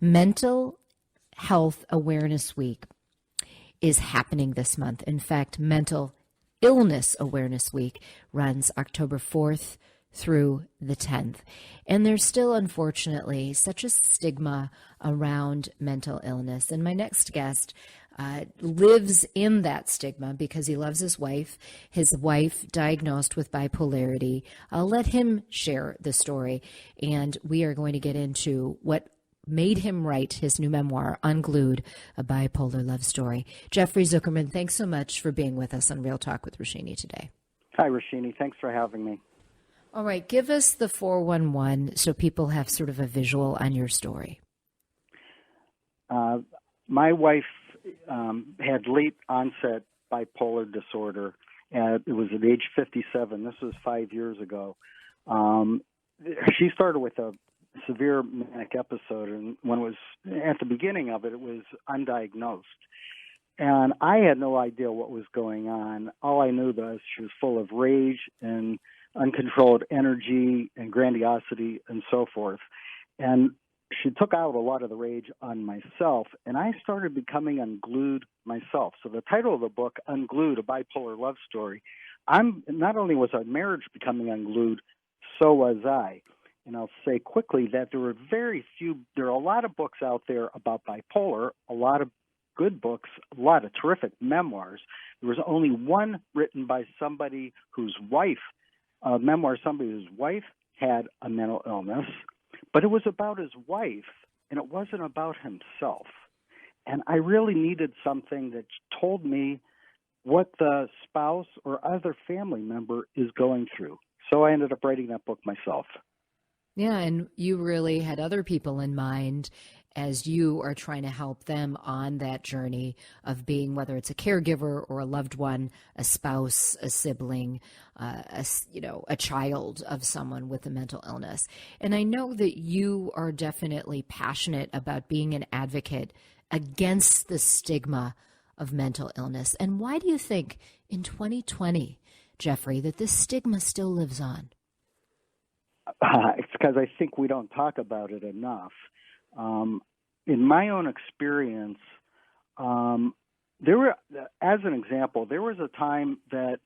Mental Health Awareness Week is happening this month. In fact, Mental Illness Awareness Week runs October 4th through the 10th. And there's still, unfortunately, such a stigma around mental illness. And my next guest lives in that stigma because he loves his wife diagnosed with bipolarity. I'll let him share the story, and we are going to get into what made him write his new memoir, Unglued, A Bipolar Love Story. Jeffery Zuckerman, thanks so much for being with us on Real Talk with Roshini today. Hi, Roshini. Thanks for having me. All right, give us the 411 so people have sort of a visual on your story. My wife had late onset bipolar disorder. It was at age 57. This was 5 years ago. She started with a severe manic episode, and when it was at the beginning of it, it was undiagnosed. And I had no idea what was going on. All I knew was she was full of rage and uncontrolled energy and grandiosity and so forth. And she took out a lot of the rage on myself, and I started becoming unglued myself. So the title of the book, Unglued, A Bipolar Love Story, not only was our marriage becoming unglued, so was I. And I'll say quickly that there are a lot of books out there about bipolar, a lot of good books, a lot of terrific memoirs. There was only one written by somebody whose wife had a mental illness, but it was about his wife, and it wasn't about himself. And I really needed something that told me what the spouse or other family member is going through. So I ended up writing that book myself. Yeah, and you really had other people in mind as you are trying to help them on that journey of being, whether it's a caregiver or a loved one, a spouse, a sibling, a child of someone with a mental illness. And I know that you are definitely passionate about being an advocate against the stigma of mental illness. And why do you think in 2020, Jeffery, that this stigma still lives on? It's because I think we don't talk about it enough. In my own experience, as an example, there was a time that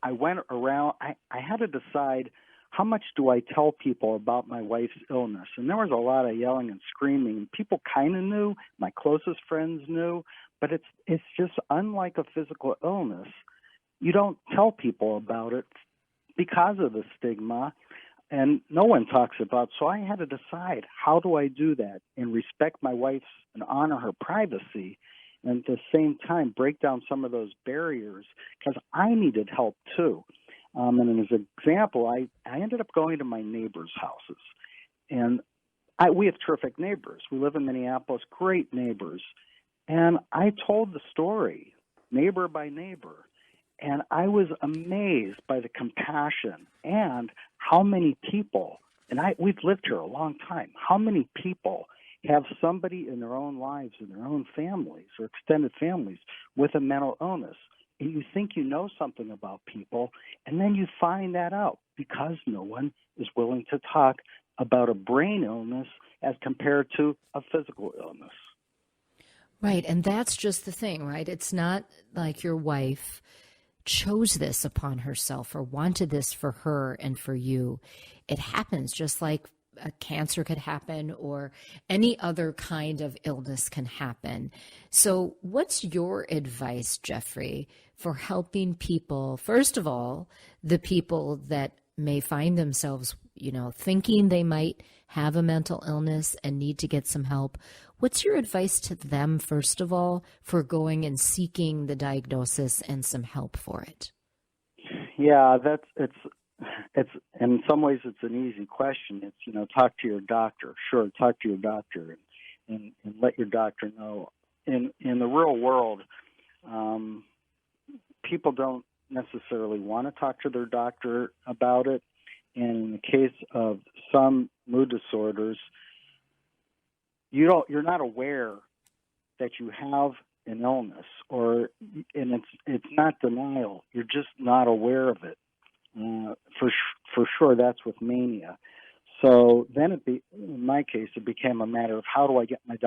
I went around, I had to decide how much do I tell people about my wife's illness. And there was a lot of yelling and screaming. People kind of knew, my closest friends knew, but it's just unlike a physical illness. You don't tell people about it because of the stigma. And no one talks about, so I had to decide, how do I do that and respect my wife's and honor her privacy, and at the same time break down some of those barriers, because I needed help too. And as an example, I ended up going to my neighbors' houses. And we have terrific neighbors. We live in Minneapolis, great neighbors. And I told the story, neighbor by neighbor. And I was amazed by the compassion and how many people, and we've lived here a long time, how many people have somebody in their own lives, in their own families or extended families with a mental illness. And you think you know something about people, and then you find that out because no one is willing to talk about a brain illness as compared to a physical illness. Right, and that's just the thing, right? It's not like your wife chose this upon herself or wanted this for her and for you. It happens just like a cancer could happen or any other kind of illness can happen. So what's your advice, Jeffery, for helping people, first of all, the people that may find themselves, thinking they might have a mental illness and need to get some help? What's your advice to them, first of all, for going and seeking the diagnosis and some help for it? Yeah, it's in some ways it's an easy question. It's, talk to your doctor. Sure, talk to your doctor and let your doctor know. In the real world, people don't necessarily want to talk to their doctor about it. And in the case of some mood disorders, you're not aware that you have an illness, and it's not denial. You're just not aware of it. For sure, that's with mania. So then in my case, it became a matter of how do I get my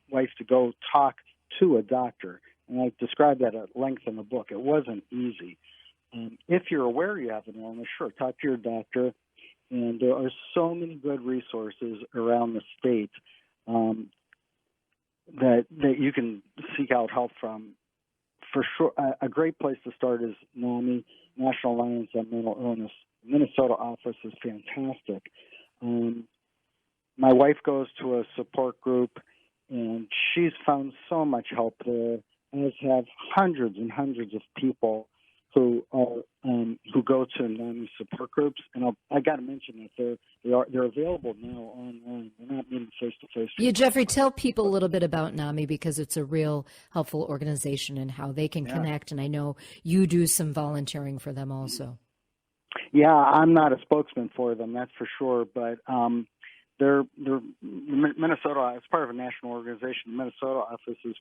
wife to go talk to a doctor. And I described that at length in the book. It wasn't easy. If you're aware you have an illness, sure, talk to your doctor. And there are so many good resources around the state that you can seek out help from. For sure, a great place to start is NAMI, National Alliance on Mental Illness. The Minnesota office is fantastic. My wife goes to a support group, and she's found so much help there, as have hundreds and hundreds of people who go to NAMI support groups. And I got to mention that they're available now online. They're not meeting face to face. Yeah, Jeffrey, tell people a little bit about NAMI, because it's a real helpful organization and how they can connect. And I know you do some volunteering for them also. Yeah, I'm not a spokesman for them, that's for sure. But they're Minnesota. It's part of a national organization. The Minnesota office is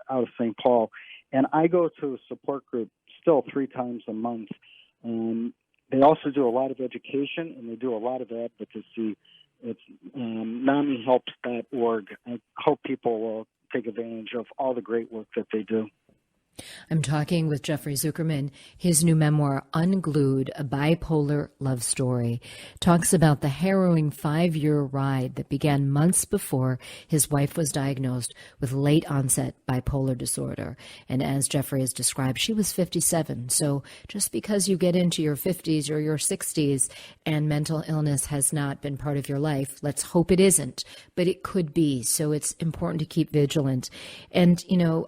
out of St. Paul, and I go to a support group still 3 times a month. They also do a lot of education, and they do a lot of advocacy. It's NAMIhelps.org. I hope people will take advantage of all the great work that they do. I'm talking with Jeffery Zuckerman. His new memoir, Unglued, a Bipolar Love Story, talks about the harrowing 5-year ride that began months before his wife was diagnosed with late-onset bipolar disorder. And as Jeffery has described, she was 57. So just because you get into your 50s or your 60s and mental illness has not been part of your life, let's hope it isn't, but it could be. So it's important to keep vigilant. And,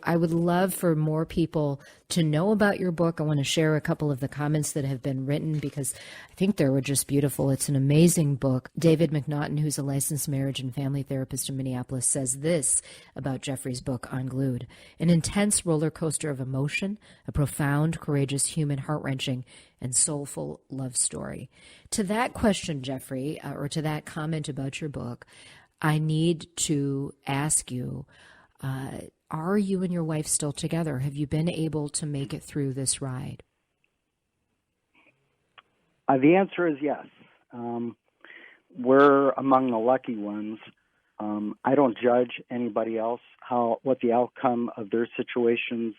I would love for more people to know about your book. I want to share a couple of the comments that have been written because I think they were just beautiful. It's an amazing book. David McNaughton, who's a licensed marriage and family therapist in Minneapolis, says this about Jeffrey's book, Unglued: an intense roller coaster of emotion, a profound, courageous, human, heart-wrenching, and soulful love story. To that question, Jeffrey, or to that comment about your book, I need to ask you, are you and your wife still together? Have you been able to make it through this ride? The answer is yes. We're among the lucky ones. I don't judge anybody else what the outcome of their situations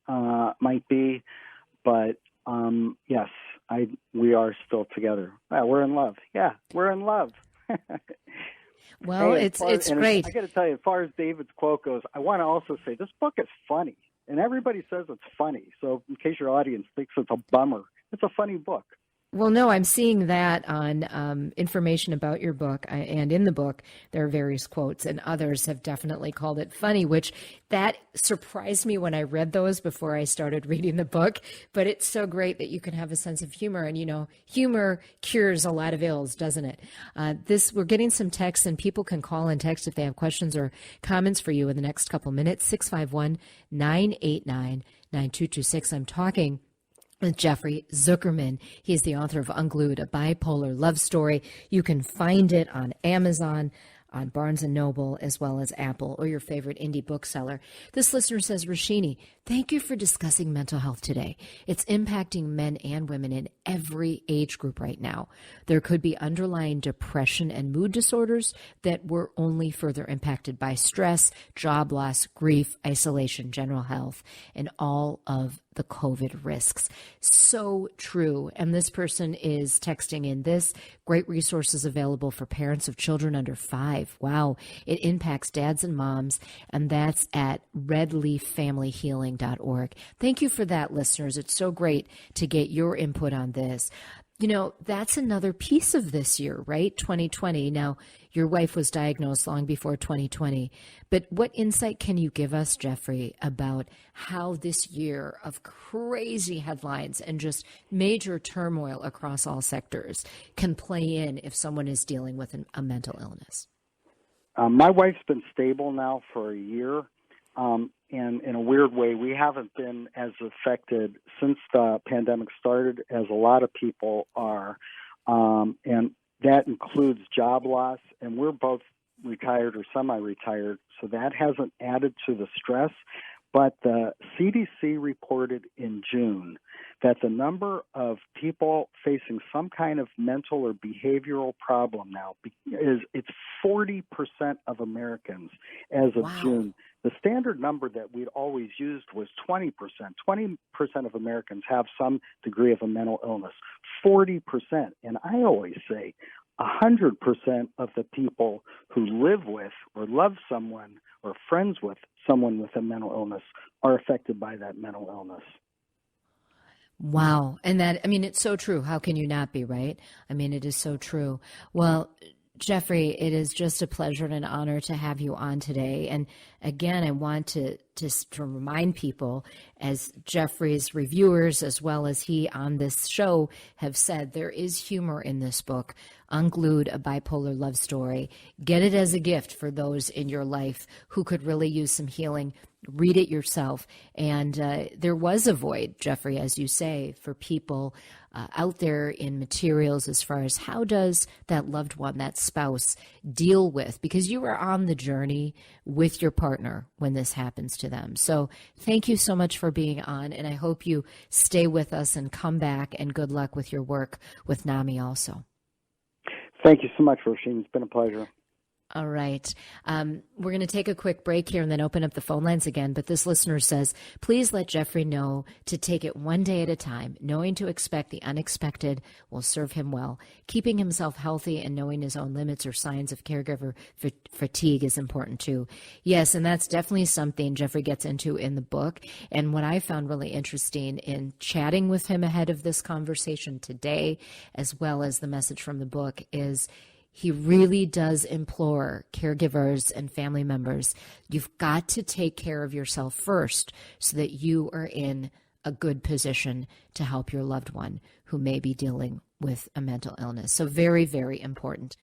might be, but yes, we are still together. We're in love. Yeah, we're in love. Well, hey, it's great. I got to tell you, as far as David's quote goes, I want to also say this book is funny, and everybody says it's funny. So in case your audience thinks it's a bummer, it's a funny book. Well, no, I'm seeing that on information about your book, and in the book, there are various quotes, and others have definitely called it funny, which that surprised me when I read those before I started reading the book. But it's so great that you can have a sense of humor, and humor cures a lot of ills, doesn't it? We're getting some texts, and people can call and text if they have questions or comments for you in the next couple minutes. 651-989-9226. I'm talking with Jeffery Zuckerman. He's the author of Unglued, a Bipolar Love Story. You can find it on Amazon, on Barnes & Noble, as well as Apple, or your favorite indie bookseller. This listener says, Roshini, thank you for discussing mental health today. It's impacting men and women in every age group right now. There could be underlying depression and mood disorders that were only further impacted by stress, job loss, grief, isolation, general health, and all of the COVID risks. So true. And this person is texting in this: great resources available for parents of children under 5. Wow. It impacts dads and moms, and that's at redleaffamilyhealing.org. Thank you for that, listeners. It's so great to get your input on this. That's another piece of this year, right? 2020. Now, your wife was diagnosed long before 2020, but what insight can you give us, Jeffrey, about how this year of crazy headlines and just major turmoil across all sectors can play in if someone is dealing with a mental illness? My wife's been stable now for a year. And in a weird way, we haven't been as affected since the pandemic started as a lot of people are. And that includes job loss, and we're both retired or semi-retired, so that hasn't added to the stress. but the CDC reported in June that the number of people facing some kind of mental or behavioral problem now it's 40% of Americans as of Wow. June. The standard number that we'd always used was 20%. 20% of Americans have some degree of a mental illness. 40%, and I always say 100% of the people who live with or love someone or friends with someone with a mental illness are affected by that mental illness. Wow. And that, I mean, it's so true. How can you not be, right? I mean, it is so true. Well, Jeffery, it is just a pleasure and an honor to have you on today. And again, I want to remind people, as Jeffrey's reviewers, as well as he on this show, have said, there is humor in this book, Unglued, a Bipolar Love Story. Get it as a gift for those in your life who could really use some healing. Read it yourself. And there was a void, Jeffery, as you say, for people out there in materials as far as how does that loved one, that spouse, deal with, because you were on the journey with your partner when this happens to them. So thank you so much for being on, and I hope you stay with us and come back, and good luck with your work with NAMI also. Thank you so much, Roshini. It's been a pleasure. All right. We're going to take a quick break here and then open up the phone lines again. But this listener says, please let Jeffery know to take it one day at a time. Knowing to expect the unexpected will serve him well. Keeping himself healthy and knowing his own limits or signs of caregiver fatigue is important too. Yes, and that's definitely something Jeffery gets into in the book. And what I found really interesting in chatting with him ahead of this conversation today, as well as the message from the book, is he really does implore caregivers and family members, you've got to take care of yourself first so that you are in a good position to help your loved one who may be dealing with a mental illness. So very, very important.